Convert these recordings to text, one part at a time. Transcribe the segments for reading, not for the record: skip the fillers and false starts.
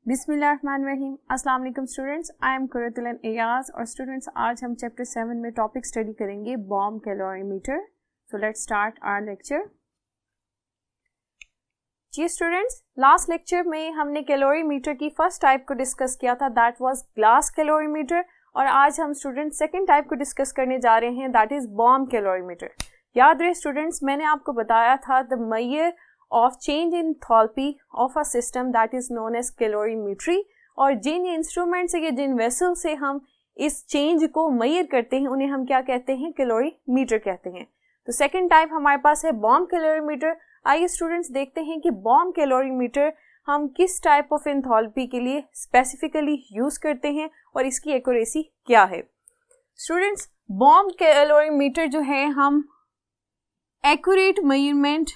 बिस्मिल्लाहिर्रहमानिर्रहीम। अस्सलाम वालेकुम students, I am Qurratulain Ayaz और स्टूडेंट्स आज हम चैप्टर 7 में टॉपिक स्टडी करेंगे bomb calorimeter. So let's start our lecture. जी स्टूडेंट्स, लास्ट लेक्चर में हमने कैलोरीमीटर की फर्स्ट टाइप को डिस्कस किया था, दैट वाज ग्लास कैलोरीमीटर, और आज हम स्टूडेंट्स सेकंड टाइप को डिस्कस करने जा रहे हैं, दैट इज बॉम्ब कैलोरीमीटर। याद रहे स्टूडेंट्स, मैंने आपको बताया था the measure of change in enthalpy of a system that is known as calorimetry, और जिन इंस्ट्रूमेंट से या जिन वेसल से हम इस चेंज को मेजर करते हैं उन्हें हम क्या कहते हैं, कैलोरीमीटर कहते हैं। तो सेकंड टाइप हमारे पास है बॉम्ब कैलोरीमीटर। आइए स्टूडेंट्स देखते हैं कि बॉम्ब कैलोरीमीटर हम किस टाइप ऑफ एंथैल्पी के लिए स्पेसिफिकली यूज करते हैं और इसकी एक्यूरेसी क्या है। स्टूडेंट्स, बॉम्ब कैलोरीमीटर जो है हम एक्यूरेट मेजरमेंट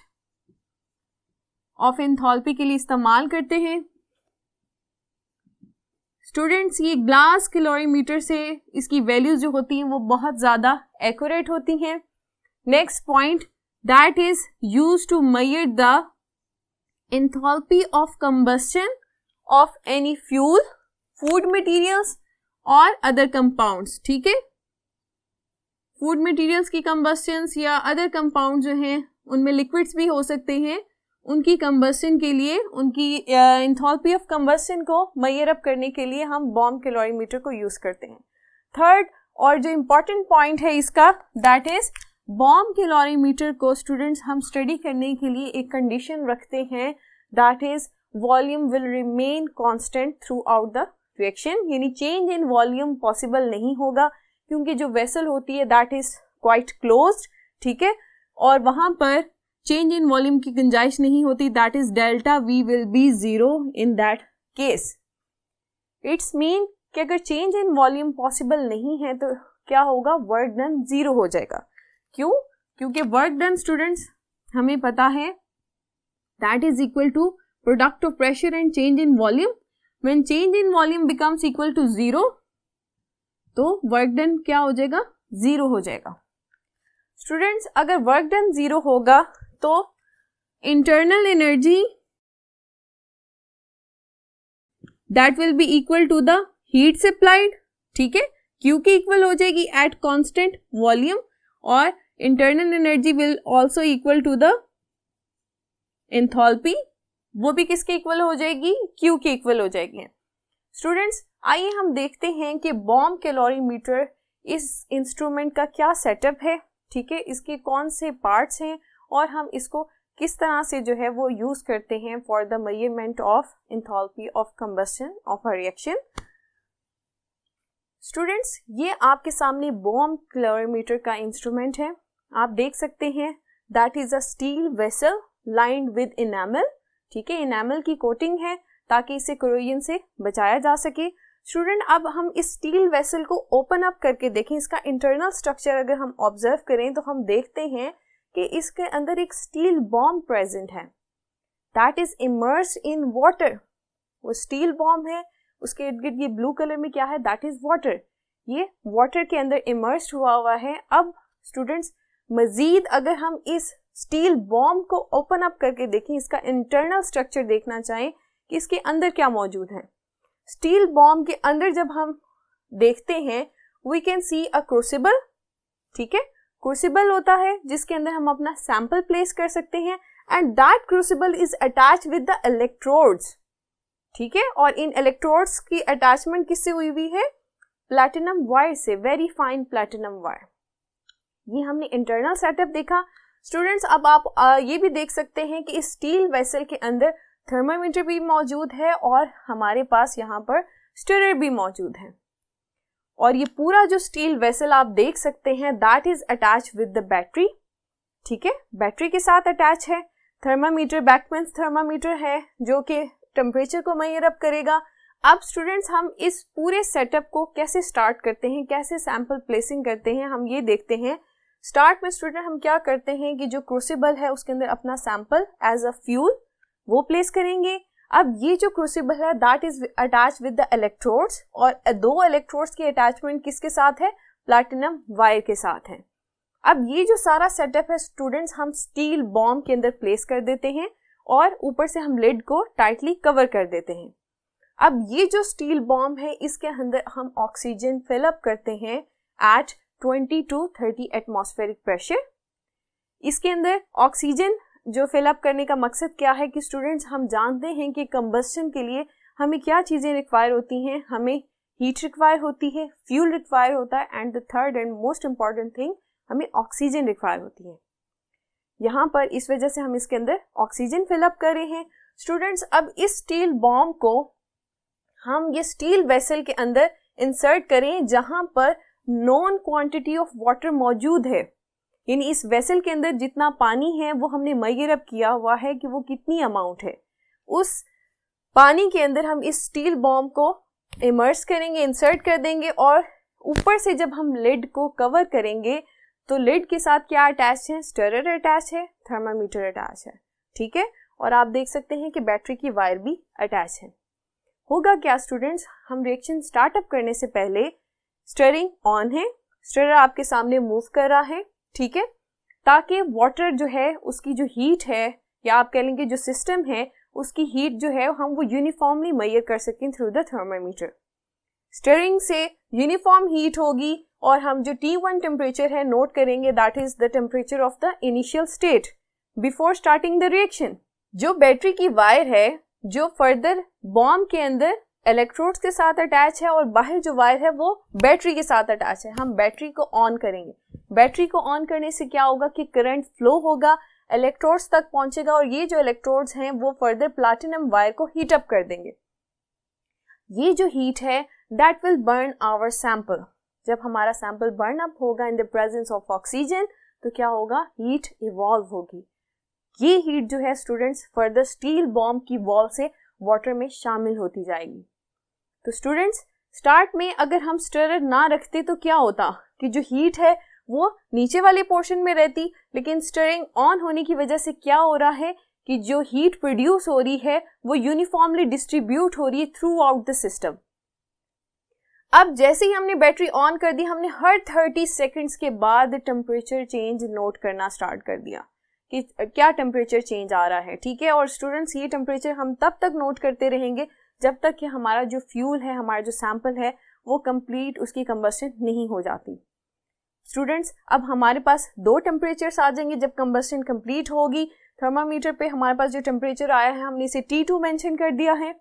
ऑफ एंथैल्पी के लिए इस्तेमाल करते हैं। स्टूडेंट्स, ये ग्लास कैलोरीमीटर से इसकी वैल्यूज जो होती हैं वो बहुत ज़्यादा एक्यूरेट होती हैं। Next point, that is use to measure the enthalpy of combustion of any fuel, food materials और अदर कंपाउंड्स। ठीक है, फूड मटेरियल्स की कंबस्शंस या अदर कंपाउंड जो हैं उनमें लिक्विड्स भी हो सकते हैं, उनकी कंबस्शन के लिए, उनकी एंथैल्पी ऑफ कंबस्शन को मेजर अप करने के लिए हम बॉम्ब कैलोरीमीटर को यूज करते हैं। थर्ड और जो इम्पोर्टेंट पॉइंट है इसका, दैट इज बॉम्ब कैलोरीमीटर को स्टूडेंट्स हम स्टडी करने के लिए एक कंडीशन रखते हैं, that is volume will remain constant through out the reaction, यानी चेंज इन वॉल्यूम पॉसिबल नहीं होगा क्योंकि जो वेसल होती है दैट इज क्वाइट क्लोज्ड। ठीक है, और वहां पर चेंज इन वॉल्यूम की गुंजाइश नहीं होती, that is delta we will be zero in that case. It's mean कि अगर चेंज इन वॉल्यूम पॉसिबल नहीं है तो क्या होगा, वर्क डन जीरो हो जाएगा। क्यों? क्योंकि वर्क डन स्टूडेंट्स हमें पता है that is equal to product of pressure and change in volume. When change in volume becomes equal to zero तो वर्क डन क्या हो जाएगा, जीरो हो जाएगा। स्टूडेंट्स, अगर वर्क डन जीरो होगा तो internal energy that will be equal to the heat supplied. ठीक है, क्यू की इक्वल हो जाएगी एट कांस्टेंट वॉल्यूम, और internal energy will also equal to the enthalpy, वो भी किसके इक्वल हो जाएगी, क्यू के इक्वल हो जाएगी। स्टूडेंट्स, आइए हम देखते हैं कि बॉम्ब कैलोरीमीटर इस इंस्ट्रूमेंट का क्या सेटअप है। ठीक है, इसके कौन से पार्ट्स हैं और हम इसको किस तरह से जो है वो यूज करते हैं for the measurement of enthalpy of combustion of a reaction. Students, ये आपके सामने बॉम्ब कैलोरीमीटर का इंस्ट्रूमेंट है। आप देख सकते हैं that is a steel vessel lined with enamel. ठीक है, इनामल की कोटिंग है ताकि इसे कोरोजन से बचाया जा सके। स्टूडेंट, अब हम इस स्टील वेसल को ओपन अप करके देखें, इसका इंटरनल स्ट्रक्चर अगर हम ऑब्जर्व करें तो हम देखते हैं कि इसके अंदर एक स्टील बॉम्ब प्रेजेंट है, that is immersed in water. वो स्टील बॉम्ब है, उसके इर्द गिर्द ये ब्लू कलर में क्या है, दैट इज वाटर। ये वाटर के अंदर इमर्स्ड हुआ है। अब स्टूडेंट्स, मजीद अगर हम इस स्टील बॉम्ब को ओपन अप करके देखें, इसका इंटरनल स्ट्रक्चर देखना चाहें कि इसके अंदर क्या मौजूद है। स्टील बॉम्ब के अंदर जब हम देखते हैं we can see a crucible. ठीक है, क्रूसिबल होता है जिसके अंदर हम अपना सैंपल प्लेस कर सकते हैं, and that crucible is attach with the electrodes. ठीक है, और इन इलेक्ट्रोड्स की अटैचमेंट किससे हुई हुई है, प्लैटिनम वायर से, वेरी फाइन प्लैटिनम वायर। ये हमने इंटरनल सेटअप देखा। स्टूडेंट्स, अब आप ये भी देख सकते हैं कि इस स्टील वेसल के अंदर थर्मामीटर भी मौजूद है और हमारे पास यहाँ पर स्टिरर भी मौजूद है, और ये पूरा जो स्टील वेसल आप देख सकते हैं that is attach with the battery. ठीक है, बैटरी के साथ अटैच है। थर्मामीटर बैकमेंस थर्मामीटर है जो कि टेम्परेचर को मेजर अप करेगा। अब स्टूडेंट्स, हम इस पूरे सेटअप को कैसे स्टार्ट करते हैं, कैसे सैंपल प्लेसिंग करते हैं, हम ये देखते हैं। स्टार्ट में स्टूडेंट हम क्या करते हैं कि जो क्रूसिबल है उसके अंदर अपना सैंपल एज अ फ्यूल वो प्लेस करेंगे। अब ये जो क्रूसिबल है that is attach with the electrodes, और दो इलेक्ट्रोड्स की अटैचमेंट किसके साथ है, प्लैटिनम वायर के साथ है। अब ये जो सारा सेटअप है स्टूडेंट्स हम स्टील बॉम्ब के अंदर प्लेस कर देते हैं और ऊपर से हम लिड को टाइटली कवर कर देते हैं। अब ये जो स्टील बॉम्ब है इसके अंदर हम ऑक्सीजन फिलअप करते हैं एट 20 to 30 एटमॉस्फेरिक प्रेशर। इसके अंदर ऑक्सीजन जो फिलअप करने का मकसद क्या है कि स्टूडेंट्स हम जानते हैं कि कंबस्शन के लिए हमें क्या चीज़ें रिक्वायर होती हैं, हमें हीट रिक्वायर होती है, फ्यूल रिक्वायर होता है, and the third and most important thing हमें ऑक्सीजन रिक्वायर होती है। यहाँ पर इस वजह से हम इसके अंदर ऑक्सीजन फिलअप कर रहे हैं। स्टूडेंट्स अब इस स्टील बॉम्ब को हम ये स्टील वेसल के अंदर इंसर्ट करें जहाँ पर नॉन क्वांटिटी ऑफ वाटर मौजूद है, यानी इस वेसल के अंदर जितना पानी है वो हमने मेजर अप किया हुआ है कि वो कितनी अमाउंट है। उस पानी के अंदर हम इस स्टील बॉम्ब को इमर्स करेंगे, इंसर्ट कर देंगे, और ऊपर से जब हम लिड को कवर करेंगे तो लिड के साथ क्या अटैच है, स्टिरर अटैच है, थर्मामीटर अटैच है, ठीक है। और आप देख सकते हैं कि बैटरी की वायर भी अटैच है। होगा क्या स्टूडेंट्स, हम रिएक्शन स्टार्टअप करने से पहले स्टिरिंग ऑन है, स्टिरर आपके सामने मूव कर रहा है, ठीक है, ताकि वाटर जो है उसकी जो हीट है, या आप कह लेंगे जो सिस्टम है उसकी हीट जो है हम वो यूनिफॉर्मली मेजर कर सकें थ्रू द थर्मामीटर। स्टिरिंग से यूनिफॉर्म हीट होगी और हम जो T1 टेम्परेचर है नोट करेंगे, that is the temperature of the initial state before starting the reaction. जो बैटरी की वायर है जो फर्दर बॉम्ब के अंदर इलेक्ट्रोड्स के साथ अटैच है और बाहर जो वायर है वो बैटरी के साथ अटैच है, हम बैटरी को ऑन करेंगे। बैटरी को ऑन करने से क्या होगा कि करंट फ्लो होगा, इलेक्ट्रोड्स तक पहुंचेगा, और ये जो इलेक्ट्रोड्स हैं वो फर्दर प्लैटिनम वायर को हीट अप कर देंगे। ये जो हीट है that will burn our sample. जब हमारा सैंपल बर्न अप होगा in the presence of oxygen तो क्या होगा, हीट इवॉल्व होगी। ये हीट जो है स्टूडेंट्स फर्दर स्टील बॉम्ब की वॉल से वाटर में शामिल होती जाएगी। तो स्टूडेंट्स स्टार्ट में अगर हम स्टिरर ना रखते तो क्या होता कि जो हीट है वो नीचे वाले पोर्शन में रहती, लेकिन स्टिरिंग ऑन होने की वजह से क्या हो रहा है कि जो हीट प्रोड्यूस हो रही है वो यूनिफॉर्मली डिस्ट्रीब्यूट हो रही है थ्रू आउट द सिस्टम। अब जैसे ही हमने बैटरी ऑन कर दी, हमने हर 30 सेकंड्स के बाद टेम्परेचर चेंज नोट करना स्टार्ट कर दिया कि क्या टेम्परेचर चेंज आ रहा है, ठीक है। और स्टूडेंट्स ये टेम्परेचर हम तब तक नोट करते रहेंगे जब तक कि हमारा जो फ्यूल है, हमारा जो सैंपल है वो कंप्लीट उसकी कंबस्शन नहीं हो जाती। स्टूडेंट्स अब हमारे पास 2 टेम्परेचर्स आ जाएंगे जब कंबस्शन कंप्लीट होगी। थर्मामीटर पे हमारे पास जो टेम्परेचर आया है हमने इसे T2 मेंशन कर दिया है।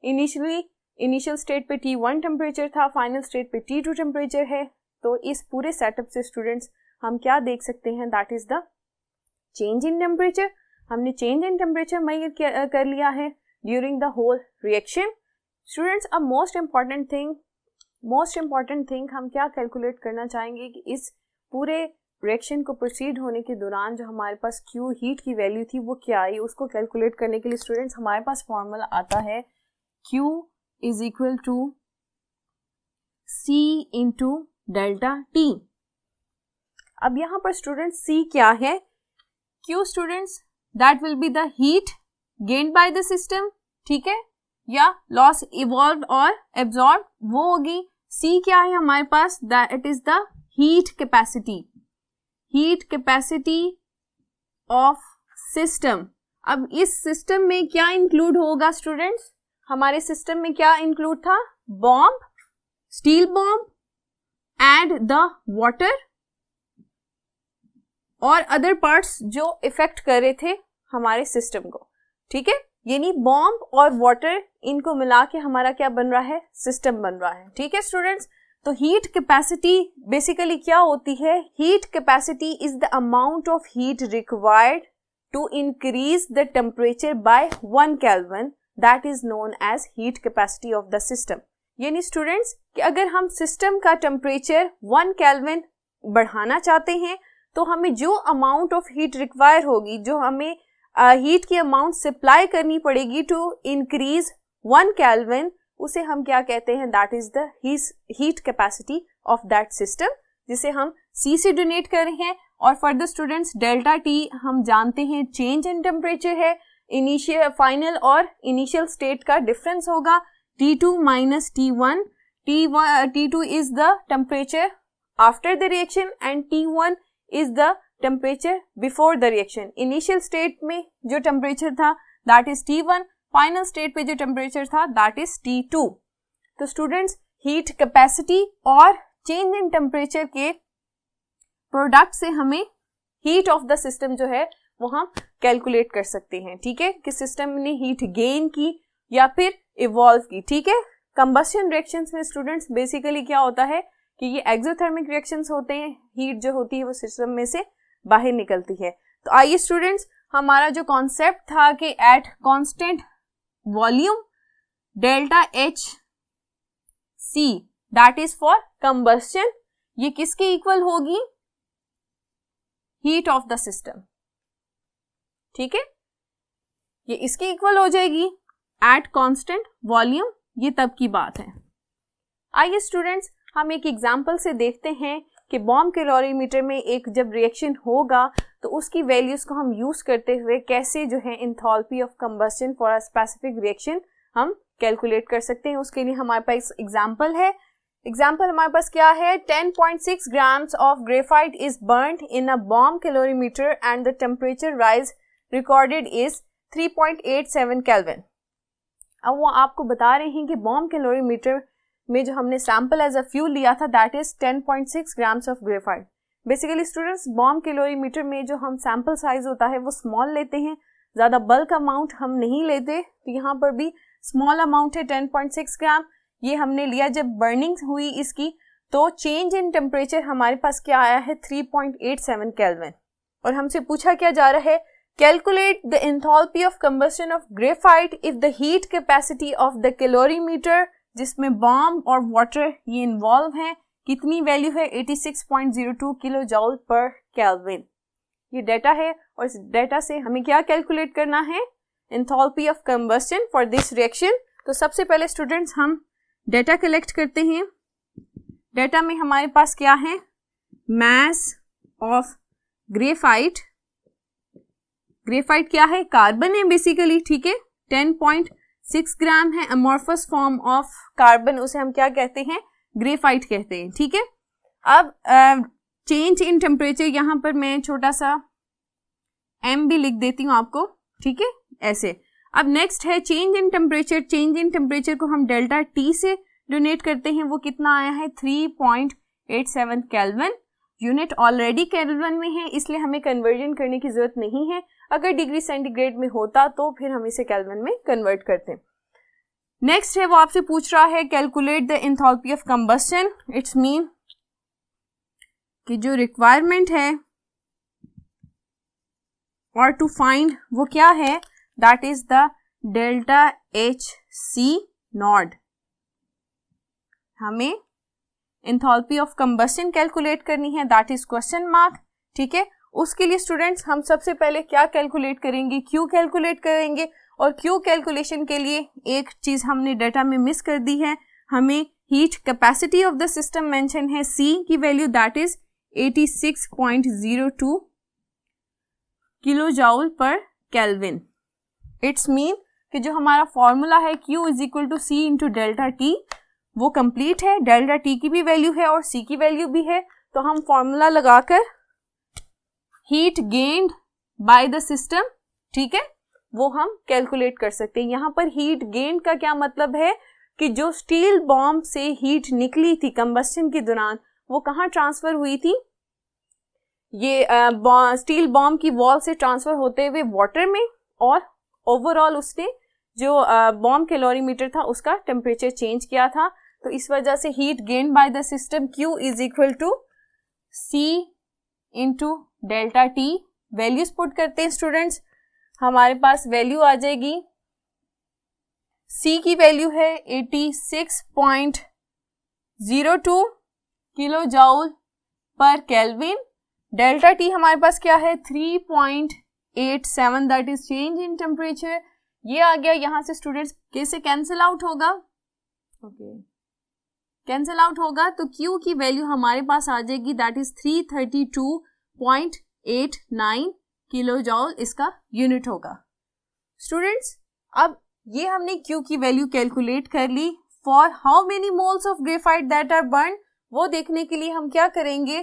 इनिशियल स्टेट पे T1 टेम्परेचर था, फाइनल स्टेट पे T2 टेम्परेचर है। तो इस पूरे सेटअप से स्टूडेंट्स हम क्या देख सकते हैं, that is the change in temperature. हमने चेंज इन टेम्परेचर मेजर कर लिया है during the whole reaction. Students अब मोस्ट इम्पॉर्टेंट थिंग हम क्या कैलकुलेट करना चाहेंगे कि इस पूरे रिएक्शन को प्रोसीड होने के दौरान जो हमारे पास Q हीट की वैल्यू थी वो क्या आई, उसको कैलकुलेट करने के लिए स्टूडेंट्स हमारे पास फॉर्मूला आता है Q is equal to C into delta T। अब यहाँ पर स्टूडेंट्स C क्या है, Q students that will be the heat gained by the system, ठीक है, या लॉस इवॉल्व और एब्जॉर्ब वो होगी। C क्या है हमारे पास, that is the heat capacity of system. अब इस सिस्टम में क्या इंक्लूड होगा स्टूडेंट्स, हमारे सिस्टम में क्या इंक्लूड था, bomb, steel bomb and the water और अदर पार्ट्स जो इफेक्ट कर रहे थे हमारे सिस्टम को, ठीक है। यानी बॉम्ब और वाटर इनको मिला के हमारा क्या बन रहा है, सिस्टम बन रहा है, ठीक है स्टूडेंट्स। तो हीट कैपेसिटी बेसिकली क्या होती है, heat capacity is the amount of heat required to increase the temperature by 1 kelvin, that is known as heat capacity of the system. यानी स्टूडेंट्स कि अगर हम सिस्टम का टेम्परेचर 1 केल्विन बढ़ाना चाहते हैं तो हमें जो अमाउंट ऑफ हीट रिक्वायर होगी, जो हमें हीट की अमाउंट सप्लाई करनी पड़ेगी टू इंक्रीज 1 केल्विन, उसे हम क्या कहते हैं, that is the heat capacity of that system, जिसे हम C से डोनेट कर रहे हैं। और फर्दर स्टूडेंट्स डेल्टा T हम जानते हैं चेंज इन टेम्परेचर है, इनिशियल फाइनल और इनिशियल स्टेट का डिफरेंस होगा T2 minus T1। T2 is the temperature after the reaction and T1 is the temperature before the reaction. Initial state में जो temperature था that is T1, final state पे जो temperature था that is T2। तो students heat capacity और change in temperature के product से हमें हीट ऑफ द सिस्टम जो है वो हम कैलकुलेट कर सकते हैं, ठीक है, कि सिस्टम ने हीट गेन की या फिर इवॉल्व की, ठीक है। कंबस्शन रिएक्शंस में स्टूडेंट्स बेसिकली क्या होता है कि ये एक्सोथर्मिक रिएक्शंस होते हैं, हीट जो होती है वो सिस्टम में से बाहर निकलती है। तो आइए स्टूडेंट्स, हमारा जो कॉन्सेप्ट था कि at constant volume delta H see that is for combustion, ये किसके इक्वल होगी, हीट ऑफ द सिस्टम, ठीक है, ये इसके इक्वल हो जाएगी एट कांस्टेंट वॉल्यूम, ये तब की बात है। आइए स्टूडेंट्स, हम एक एग्जांपल से देखते हैं कि बॉम्ब कैलोरीमीटर में एक जब रिएक्शन होगा तो उसकी वैल्यूज को हम यूज करते हुए कैसे जो है enthalpy of combustion for a specific reaction हम कैलकुलेट कर सकते हैं। उसके लिए हमारे पास एग्जांपल है। एग्जाम्पल हमारे पास क्या है, 10.6 grams of graphite is burnt in a bomb calorimeter and the temperature rise recorded is 3.87 Kelvin। अब वो आपको बता रहे हैं कि बॉम्ब कैलोरीमीटर में जो हमने सैंपल एज अ फ्यूल लिया था that is 10.6 grams of graphite। Basically students bomb calorimeter में जो हम सैंपल साइज होता है वो स्मॉल लेते हैं, ज़्यादा बल्क अमाउंट हम नहीं लेते, तो यहाँ पर भी स्मॉल अमाउंट है 10.6 ग्राम, ये हमने लिया। जब बर्निंग हुई इसकी तो चेंज इन टेम्परेचर हमारे पास क्या आया है 3.87 केल्विन, और हमसे पूछा क्या जा रहा है, calculate the enthalpy of combustion of graphite if the heat capacity of the calorimeter, जिसमें बॉम्ब और वाटर ये इन्वॉल्व हैं, कितनी वैल्यू है 86.02 किलो जॉल पर केल्विन। ये डाटा है और इस डाटा से हमें क्या कैलकुलेट करना है, enthalpy of combustion for this reaction. तो सबसे पहले स्टूडेंट्स हम डाटा कलेक्ट करते हैं। डाटा में हमारे पास क्या है, मास ऑफ ग्रेफाइट, ग्रेफाइट क्या है, कार्बन है बेसिकली, ठीक है, 10.6 ग्राम है, अमॉर्फस फॉर्म ऑफ कार्बन, उसे हम क्या कहते हैं, ग्रेफाइट कहते हैं, ठीक है। अब चेंज इन टेम्परेचर, यहाँ पर मैं छोटा सा m भी लिख देती हूँ आपको, ठीक है, ऐसे। अब नेक्स्ट है change in temperature. Change in temperature को हम डेल्टा टी से डोनेट करते हैं, वो कितना आया है 3.87 केल्विन। यूनिट ऑलरेडी केल्विन में है इसलिए हमें कन्वर्जन करने की जरूरत नहीं है, अगर डिग्री सेंटीग्रेड में होता तो फिर हम इसे केल्विन में कन्वर्ट करते हैं। नेक्स्ट है वो आपसे पूछ रहा है calculate the enthalpy of combustion. It's mean कि जो रिक्वायरमेंट है और टू फाइंड वो क्या है, that is the delta H C not. हमें एंथैल्पी ऑफ कंबस्शन कैलकुलेट करनी है, दैट इज क्वेश्चन मार्क, ठीक है। उसके लिए स्टूडेंट्स हम सबसे पहले क्या कैलकुलेट करेंगे, क्यू कैलकुलेट करेंगे, और क्यू कैलकुलेशन के लिए एक चीज हमने डाटा में मिस कर दी है, हमें heat capacity of the system mention है सी की वैल्यू दैट इज 86.02 किलो जॉल पर केल्विन। इट्स मीन कि जो हमारा फॉर्मूला है Q is equal to C into delta T वो कंप्लीट है, डेल्टा टी की भी वैल्यू है और सी की वैल्यू भी है, तो हम फॉर्मूला लगाकर heat gained by the system, ठीक है, वो हम कैलकुलेट कर सकते हैं। यहाँ पर हीट गेन का क्या मतलब है कि जो स्टील बॉम्ब से हीट निकली थी कंबस्शन के दौरान वो कहाँ ट्रांसफर हुई थी, ये स्टील बॉम्ब की वॉल से ट्रांसफर होते हुए वाटर में, और ओवरऑल उसने जो बॉम्ब कैलोरीमीटर था उसका टेम्परेचर चेंज किया था। तो इस वजह से heat gain by the system Q is equal to C into delta T. Values put करते हैं स्टूडेंट्स, हमारे पास वैल्यू आ जाएगी, C की वैल्यू है 86.02 किलो जॉल पर केल्विन, डेल्टा टी हमारे पास क्या है 3.87 that is change in temperature. ये आ गया, यहाँ से स्टूडेंट्स कैसे कैंसिल आउट होगा, ओके कैंसिल आउट होगा, तो Q की वैल्यू हमारे पास आ जाएगी दैट इज 332.89 किलो जॉल, इसका यूनिट होगा। स्टूडेंट्स अब ये हमने Q की वैल्यू कैलकुलेट कर ली। For how many moles of graphite that are burn, वो देखने के लिए हम क्या करेंगे,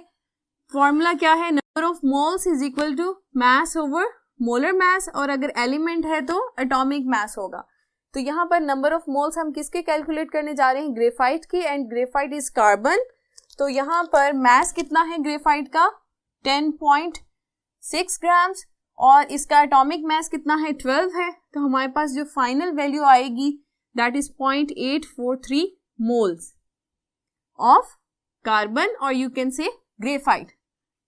फॉर्मूला क्या है, number of moles is equal to mass over molar mass, और अगर एलिमेंट है तो एटॉमिक मास होगा। तो यहाँ पर नंबर ऑफ मोल्स हम किसके कैलकुलेट करने जा रहे हैं, ग्रेफाइट की, एंड ग्रेफाइट इज कार्बन। तो यहाँ पर मास कितना है ग्रेफाइट का, 10.6 ग्राम्स, और इसका एटॉमिक मास कितना है, 12 है। तो हमारे पास जो फाइनल वैल्यू आएगी that is 0.843 moles of carbon, और यू कैन से ग्रेफाइट।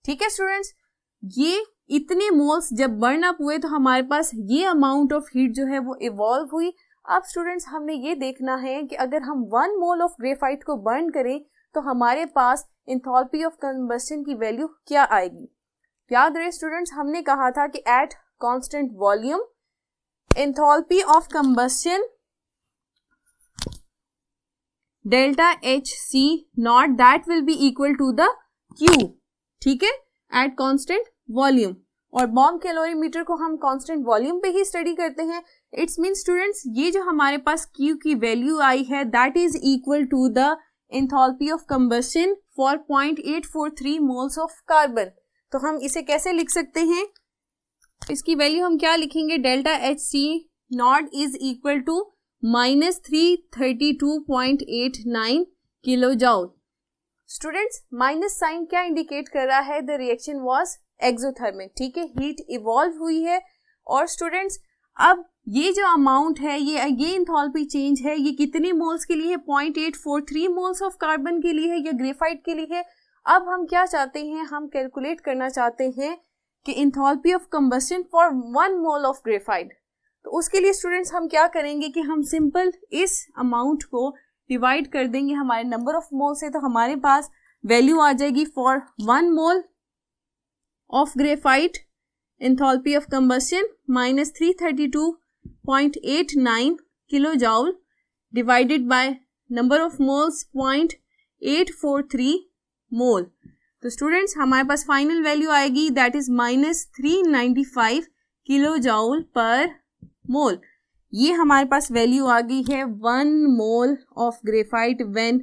ठीक है स्टूडेंट्स, ये इतने मोल्स जब बर्न अप हुए तो हमारे पास ये अमाउंट ऑफ हीट जो है वो इवॉल्व हुई। अब स्टूडेंट्स हमने ये देखना है कि अगर हम 1 मोल ऑफ ग्रेफाइट को बर्न करें तो हमारे पास एंथैल्पी ऑफ कंबस्शन की वैल्यू क्या आएगी। याद रहे स्टूडेंट्स, हमने कहा था कि at constant volume enthalpy of combustion delta HC not that will be equal to the Q, ठीक है, एट कांस्टेंट वॉल्यूम। और बॉम्ब कैलोरीमीटर को हम कांस्टेंट वॉल्यूम पे ही स्टडी करते हैं। इट्स मीन स्टूडेंट्स, ये जो हमारे पास Q की वैल्यू आई है that is equal to the enthalpy of combustion for 0.843 moles of carbon. तो हम इसे कैसे लिख सकते हैं, इसकी वैल्यू हम क्या लिखेंगे, delta HC not is equal to -332.89 kilo joule. Students, minus sign क्या इंडिकेट कर रहा है, द रिएक्शन वाज एक्सोथर्मिक, ठीक है, हीट इवॉल्व हुई है। और स्टूडेंट्स, अब ये जो अमाउंट है, ये एंथैल्पी चेंज है, ये कितने मोल्स के लिए है, 0.843 मोल्स ऑफ कार्बन के लिए है या ग्रेफाइट के लिए है। अब हम क्या चाहते हैं, हम कैलकुलेट करना चाहते हैं कि enthalpy of combustion for 1 mole of graphite. तो उसके लिए स्टूडेंट्स हम क्या करेंगे कि हम सिंपल इस अमाउंट को डिवाइड कर देंगे हमारे नंबर ऑफ मोल से। तो हमारे पास वैल्यू आ जाएगी for 1 mole of graphite enthalpy of combustion -332.89 kilo joule divided by number of moles 0.843 mole. तो स्टूडेंट्स, हमारे पास फाइनल वैल्यू आएगी that is -395 kilo joule per mole. ये हमारे पास वैल्यू आ गई है 1 mole of graphite when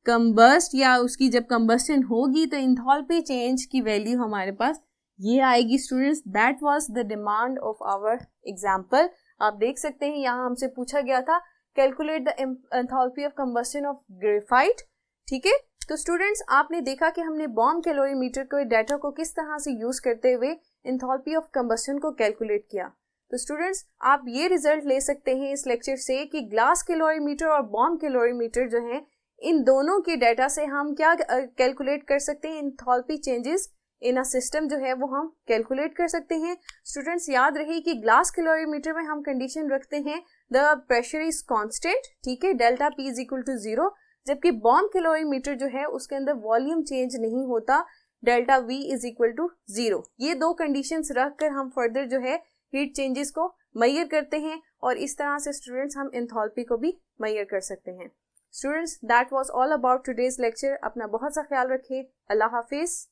combust, या उसकी जब कंबस्शन होगी तो एंथैल्पी चेंज की वैल्यू हमारे पास ये आएगी। Students, that was the demand of our example. आप देख सकते हैं यहाँ हमसे पूछा गया था calculate the enthalpy of combustion of graphite, ठीक है। तो स्टूडेंट्स, आपने देखा कि हमने बॉम्ब कैलोरीमीटर के डाटा को किस तरह से यूज करते हुए एंथैल्पी ऑफ कंबस्शन को कैलकुलेट किया। तो स्टूडेंट्स, आप ये रिजल्ट ले सकते हैं इस लेक्चर से कि ग्लास कैलोरीमीटर और बॉम्ब कैलोरीमीटर जो है, इन दोनों के डाटा से हम क्या कैलकुलेट कर सकते हैं, enthalpy changes in a system जो है वो हम कैलकुलेट कर सकते हैं। स्टूडेंट्स, याद रहे कि ग्लास कैलोरीमीटर में हम कंडीशन रखते हैं द प्रेशर इज कांस्टेंट, ठीक है, delta P is equal to 0, जबकि बॉम्ब कैलोरीमीटर जो है उसके अंदर वॉल्यूम चेंज नहीं होता, delta V is equal to 0। ये दो कंडीशंस रखकर हम फर्दर जो है हीट चेंजेस को मेजर करते हैं, और इस तरह से स्टूडेंट्स हम एंथैल्पी को भी मेजर कर सकते हैं। Students, that was all about today's lecture. अपना बहुत सा ख्याल रखिए। अल्लाह हाफिज।